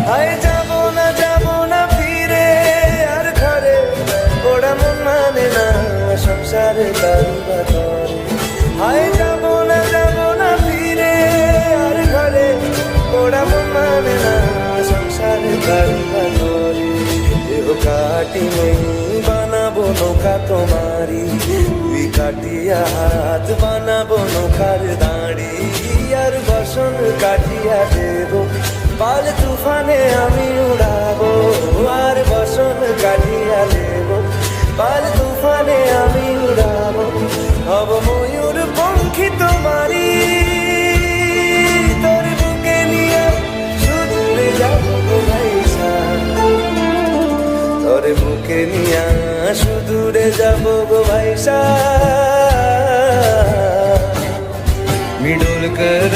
হায় যাব না ফিরে আর ঘরে, ওরা মন মানে না সংসারে কারুবা করে। হায় যাব না ফিরে আর ঘরে, ওরা মন মানে না সংসারে কারুবা করে। দেহ কাটি নেই বানাবো নৌকা তোমারি, দুই কাটিয়া হাত বানাবো নৌকার দাঁড়ি। আর বসন কাটিয়া দেব পাল তুফানে আমি উড়াবো, আর বসন কাটিয়া দেব পাল তুফানে আমি উড়াবো। হব ময়ূর পঙ্খী তোমারি, তোর বুকে নিয়ে সুদূরে যাবো গো ভাইসা, তোর বুকে নিয়ে সুদূরে যাবো গো ভাইসা। मिडोल कर